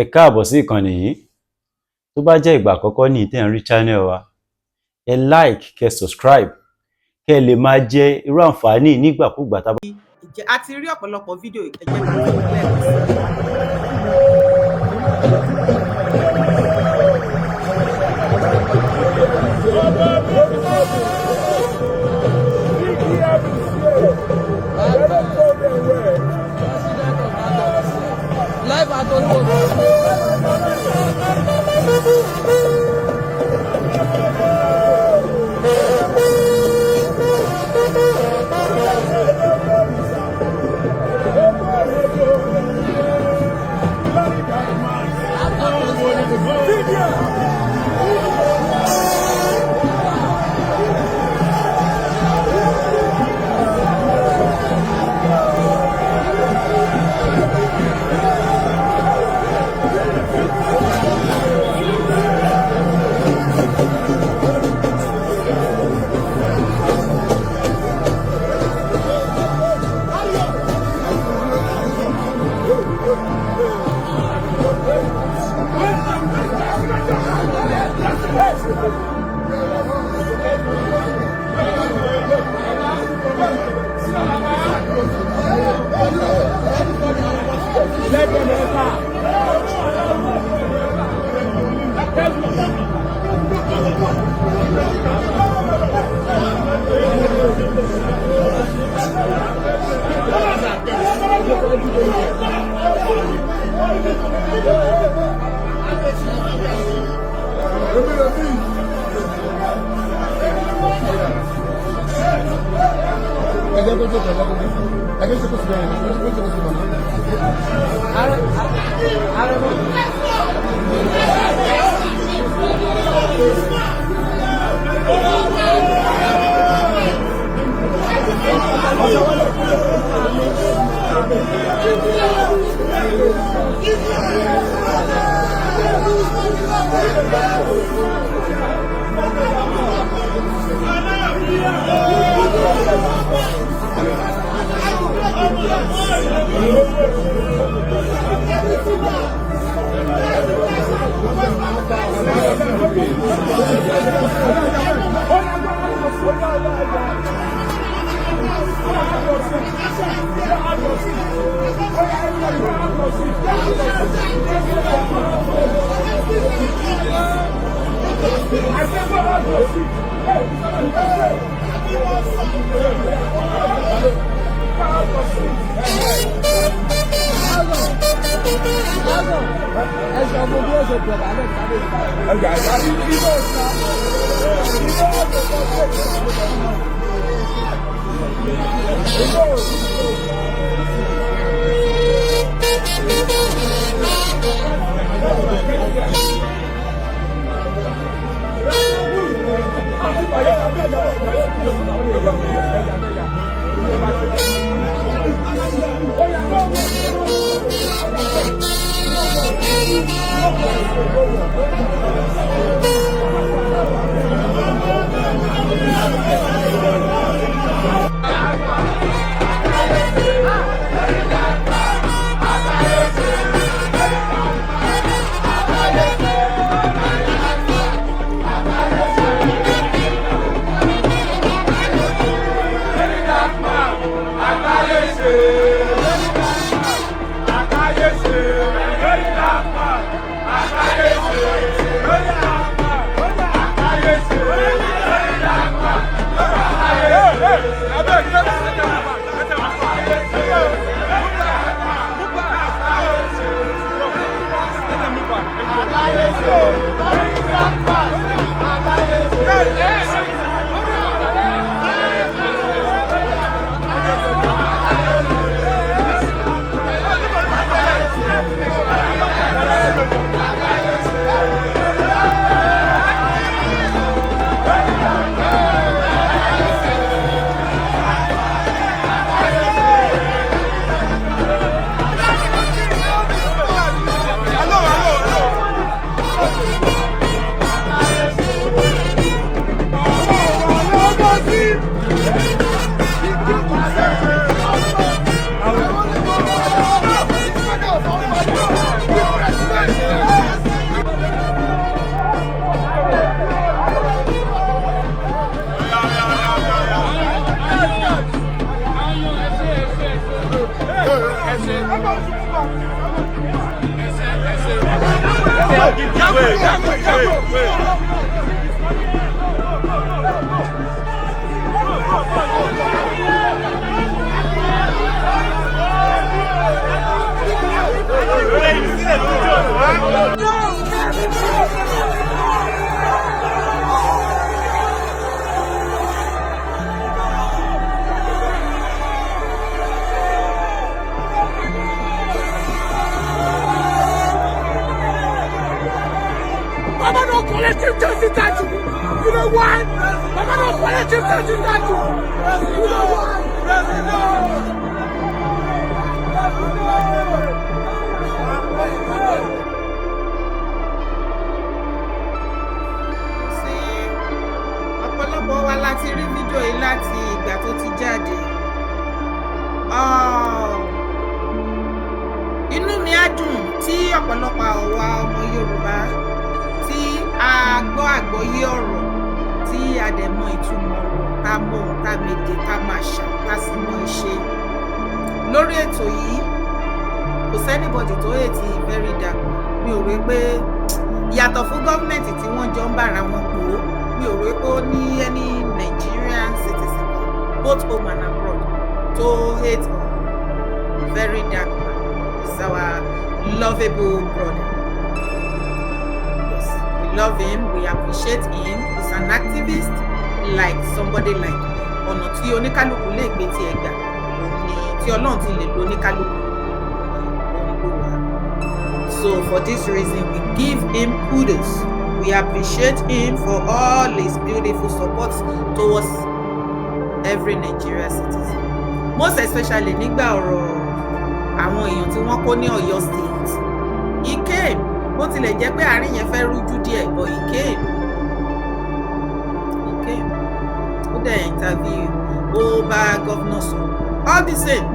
Ẹ káàbọ̀ sí ìkànnì yìí. Tó bá jẹ́ ìgbà àkọ́kọ́ ní tẹ́ ń rí channel wa, ẹ like, kẹ́ subscribe, kẹ́ lè máa jẹ irú àǹfààní nígbàkúgbà tá bá. A ti rí ọ̀pọ̀lọpọ̀ fídíò ẹ̀jẹ̀ kan Live at Oluwo. Mama no collective justice statue. You know why? Mama no collective justice statue. You know why? Ọ̀pọ̀lọpọ̀ wa láti rí fídíò yìí láti ìgbà tó ti jáde. Inú mi á dùn tí ọ̀pọ̀lọpọ̀ àwa ọmọ Yorùbá tí a gbọ́ àgbọ́yé ọ̀rọ̀ tí a dẹ̀ mọ ìtumọ̀ ọ̀rọ̀ tá mọ ohun tá méje tá máa ṣà tá sì mọ ìṣe. Lórí ètò yìí kò sẹ́nìbọ̀dì tó ètì very dark. Mi ò rí pé yàtọ̀ fún gọ́ọ̀mẹ̀ntì tí wọ́n jọ ń bára wọn pò ó, mi ò rí pé ó ní any Nigerian citizen both home and abroad tó hate very dark man. He's our lovable brother. Yes, we love him, we appreciate him. He's an activist like somebody like me. Ọ̀nà tí oníkálukú lè gbé tí ẹ gbà òun ni tí Ọlọ́run ti lè lo oníkálukú òun ló wà. So for this reason we give him kudos. We appreciate him for all his beautiful support towards every Nigerian citizen. Most especially nígbà ọ̀rọ̀ àwọn èèyàn tí wọ́n kó ní Ọ̀yọ́ state. He came. Bó tilẹ̀ jẹ́ pé àárín yẹn fẹ́ rújú díẹ̀, but he came. He came. Ó dẹ̀ interview, ó bá gọ́vnọ̀ sọ. All the same.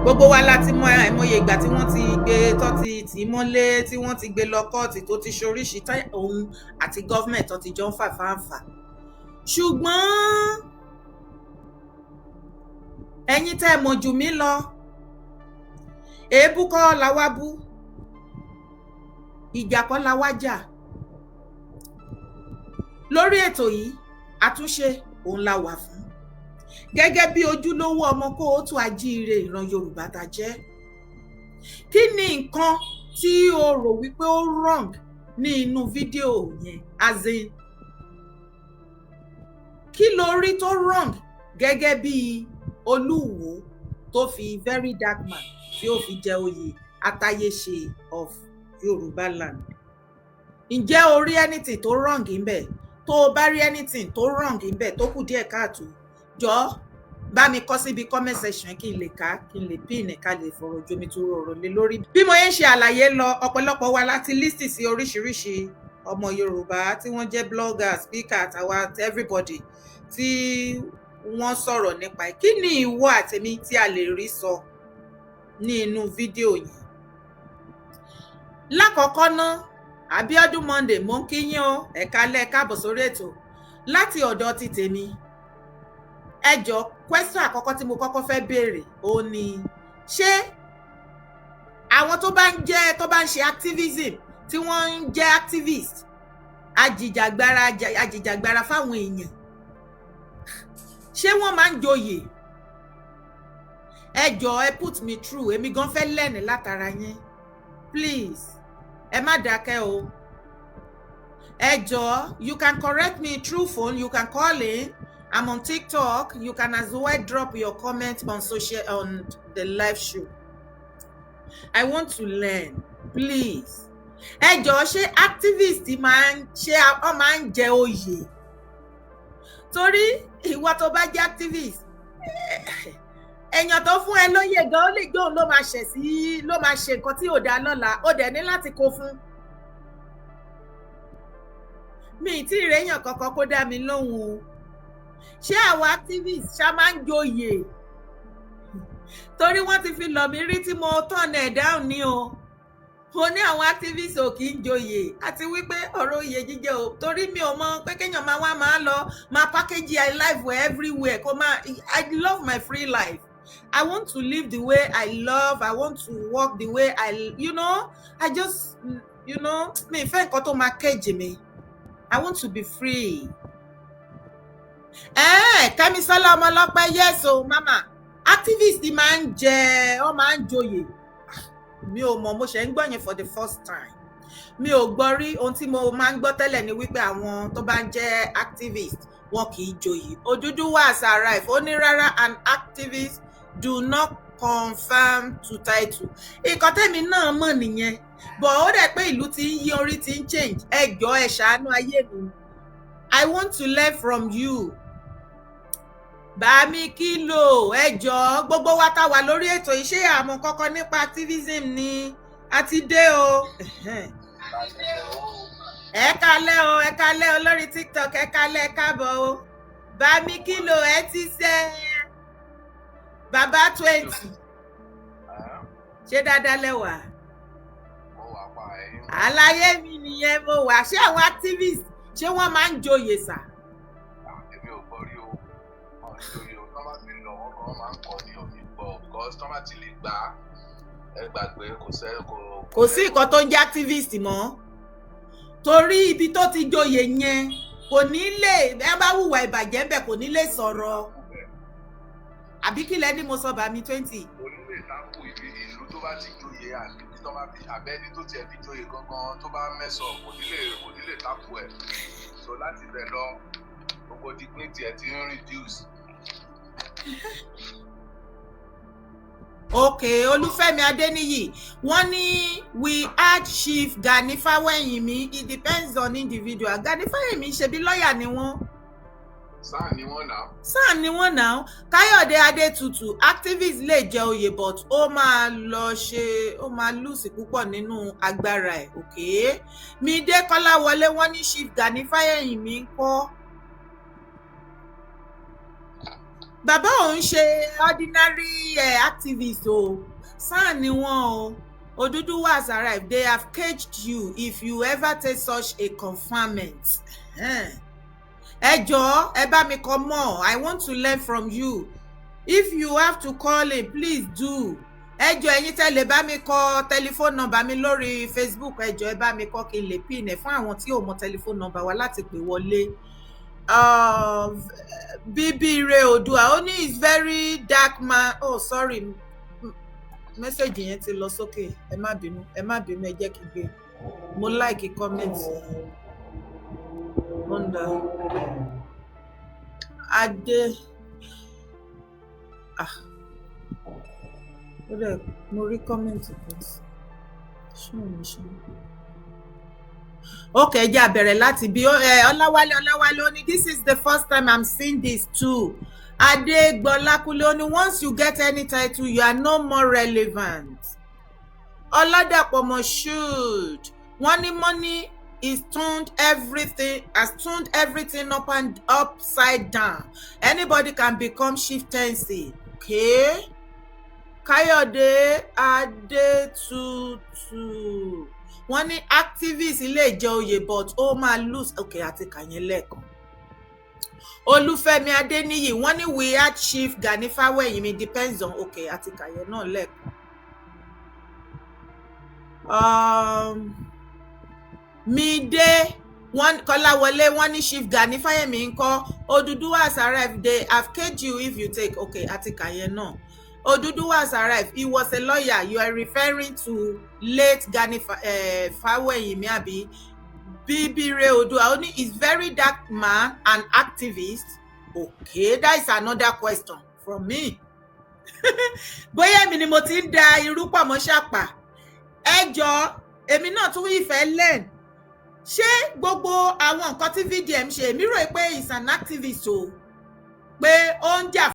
Gbogbo wa láti mọ àìmọye ìgbà tí wọ́n ti gbé tó ti tì í mọ́lé, tí wọ́n ti gbé lọ kọ́ọ̀tì tó ti ṣoríṣi òun àti gọ́ọ̀mẹ̀ntì tó ti jọ ń fàfáǹfà. Ṣùgbọ́n ẹ̀yin tẹ́ mọ̀ jù mí lọ, èébú kọ́ la wá bú, ìjà kọ́ la wá jà. Lórí ètò yìí àtúnṣe òun la wà fún gẹ́gẹ́ bí ojúlówó ọmọ kóòtù ajíire ìran Yorùbá tá jẹ́. Kí ni nǹkan tí o rò wípé ó wrong ní inú fídíò yẹn, as in kí lo rí tó wrong gẹ́gẹ́ bí Olúwo tó fi very dark man tí ó fi jẹ oyè atáyéṣe of Yorùbá land? Ǹjẹ́ o rí anything tó wrong ńbẹ̀? Tó o bá rí anything tó wrong ńbẹ̀ tó kù díẹ̀ káàtó, jọ̀ọ́ bá mi kọ síbi comment section kí n lè ká, kí n lè pin ká lè fọ̀rọ̀ jomi tó rọrọ̀ lé lórí. Bí mo yẹn ṣe àlàyé lọ, ọ̀pọ̀lọpọ̀ wa láti list sí oríṣiríṣi ọmọ Yorùbá tí wọ́n jẹ́ blogger, speaker àtàwa everybody tí wọ́n sọ̀rọ̀ nípa ẹ̀. Kí ni ìwọ àtèmi tí a lè rí sọ ní inú fídíò yìí? Lákọ̀ọ́kọ́ ná, Abíọ́dún Monday mo ń kí yín o, ẹ káalẹ́, káàbọ̀ sórí ètò. Láti ọ̀dọ̀ ti tèmi, ẹ jọ̀ọ́ question àkọ́kọ́ tí mo kọ́kọ́ fẹ́ béèrè ó ní ṣé àwọn tó bá ń ṣe activism, tí wọ́n ń jẹ́ activist, ajìjàgbara fáwọn èèyàn, ṣé wọ́n máa ń joyè? Ẹ jọ̀ọ́ ẹ put me through, èmi gan fẹ́ lẹ́ni látara yín, please ẹ má dákẹ́ o. Ẹ jọ̀ọ́, you can correct me through phone, you can call in, I'm on TikTok, you can as well drop your comment on the live show. I want to learn, please. Ẹ jọ̀ọ́, ṣé activist máa ń jẹ oyè? Torí ìwọ tó bá jẹ́ activist, èèyàn tó fún ẹ lóyè gan, ó lè gbé òun ló máa ṣe nǹkan tí ò dá lọ́la, ó dẹ̀ ní láti kó fún. Mi tí ìrẹ́yàn kankan kó dá mi lóhùn o. Ṣé àwọn activist ṣá máa ń joyè? Torí wọ́n ti fi lọ̀ mí rí tí mo turn ẹ̀ down ní o. Mo ní àwọn activist ò kì í joyè, àti wípé ọ̀rọ̀ oyè jíjẹ o, torí mi ò mọ pé kéèyàn máa lọ package my life everywhere. I love my free life. I want to live the way I love. I want to walk the way I you know, mi fẹ́ nǹkan tó máa cage mi. I want to be free. Kẹ́misọ́lá Ọmọlọ́pẹ́, yes o mama. Activist máa ń jẹ, ó máa ń joyè. Mi ò mọ̀, mo ṣe ń gbọ́ yẹn for the first time. Mi ò gbọ́ rí, ohun tí mo máa ń gbọ́ tẹ́lẹ̀ ni wípé àwọn tó bá ń jẹ́ activist wọn kì í joyè. Oduduwa has arrived. Ó ní rárá, an activist do not confirm to title. Nǹkan tẹ́mi náà mọ̀ nìyẹn. But ó dẹ̀ pé ìlú ti ń yí, orí ti ń change. Ẹ jọ̀ọ́ ẹ ṣàánú ayé mi. I want to learn from you. Bàmí Kilo, ẹ jọ̀ọ́, gbogbo wa tá wà lórí ètò iṣẹ́ àmọ́ kọ́kọ́ nípa activism ni a ti dé o. Ẹ kálẹ́ o lórí TikTok, ẹ kálẹ́, ẹ káàbọ̀ o. Bàmí Kilo, ẹ ti ṣe bàbá 20. Ṣé dáadáa lẹ́wà? Alaye mi nìyẹn mo wà. Ṣé àwọn activist ṣé wọ́n máa ń joyè sà? Èmi ò gbọ́ rí o. Joyè o, tọ́ bá ti lọ wọ́n kan máa ń kọ́ ní omi gbọ́ because tọ́ bá ti lè gbà á ẹ gbàgbé kò sí nǹkan tó ń jẹ́ activist mọ́. Torí ibi tó ti joyè yẹn kò ní lè, ẹ bá hùwà ìbàjẹ́ bẹ̀ kò ní lè sọ̀rọ̀. Àbí kí lẹ́ni mo sọ Bàmí 20? Kò ní lè dákú ibi ìlú tó bá ti joyè àbí tó bá fi àbẹ́ni tó tiẹ̀ fi joyè gangan tó bá mẹ́sọ̀ kò ní lè dákú ẹ̀. So láti bẹ̀ lọ gbogbo dignity ẹ̀ ti ń reduce. Okay, Olúfẹ́mi Adéníyì, wọ́n ní we had Chief Gani Fáwẹ́yìnmí, it depends on individual. Gani Fáwẹ́yìnmí ṣe bí lọ́ọ̀yà ni wọ́n. Sáà ni wọ́n náà. Sáà ni wọ́n náà. Káyọ̀dé Adétutù, activist lè jẹ oyè but ó máa lùsì púpọ̀ nínú agbára ẹ̀. Okay. Mídé Kọ́láwọlé, wọ́n ní Chief Gani Fáwẹ́yìnmí ń kọ́. Bàbá òun ṣe ordinary activist o. Sáà ni wọ́n o. Oduduwa has arrived. They have caged you if you ever take such a confinement. Ẹ jọ̀ọ́, ẹ bá mi kọ mọ́. I want to learn from you. If you have to call in, please do. Ẹ jọ̀ọ́, ẹ̀yin tẹ́ lè bá mi kọ telephone number mi lórí Facebook. Ẹ jọ̀ọ́, ẹ bá mi kọ kí n lè pin ẹ̀ fún àwọn tí ò mọ telephone number wa láti pè wọlé. Bíbíire Odua, ó ní is very dark man. Oh, sorry. Message yẹn ti lọ sókè. Ẹ má bínú, ẹ jẹ́ kí n gbé. Mo like comment. Onda. Adé. Mo rí comment please. Okay, jẹ́ bẹ̀rẹ̀ láti bí Ọláwálé ó ní this is the first time I'm seeing this too. Adégbọlákúlé ó ní once you get any title you are no more relevant. Ọládàpọ̀ Moshood, wọ́n ní money has turned everything upside down. Anybody can become chieftaincy. Okay. Káyọ̀dé Adétutù, wọ́n ní activist lè jẹ oyè but ó máa lose. Okay, àti kàyẹn lẹ́ẹ̀kan. Olúfẹ́mi Adéníyì, wọ́n ní we had Chief Gani Fáwẹ́yìnmí depends on. Okay, àti kàyẹn náà lẹ́ẹ̀kan. Mídé Kọ́láwọlé, wọ́n ní Chief Gani Fáwẹ́yìnmí ńkọ́. Oduduwa has arrived. They have caged you if you take. Okay, àti kàyẹn náà. Oduduwa has arrived. He was a lawyer. You are referring to late Gani Fáwẹ́yìnmí àbí? Bíbíire Odua, only is very dark man and activist. Okay, that is another question from me. Bóyá èmi ni mo ti ń da irú pọ̀ mọ́ ṣàpà. Ẹ jọ̀ọ́, èmi náà tún ìfẹ́ learn. Ṣé gbogbo àwọn nǹkan tí VDM ṣe, èmi rò pé is an activist o, pé ó ń jà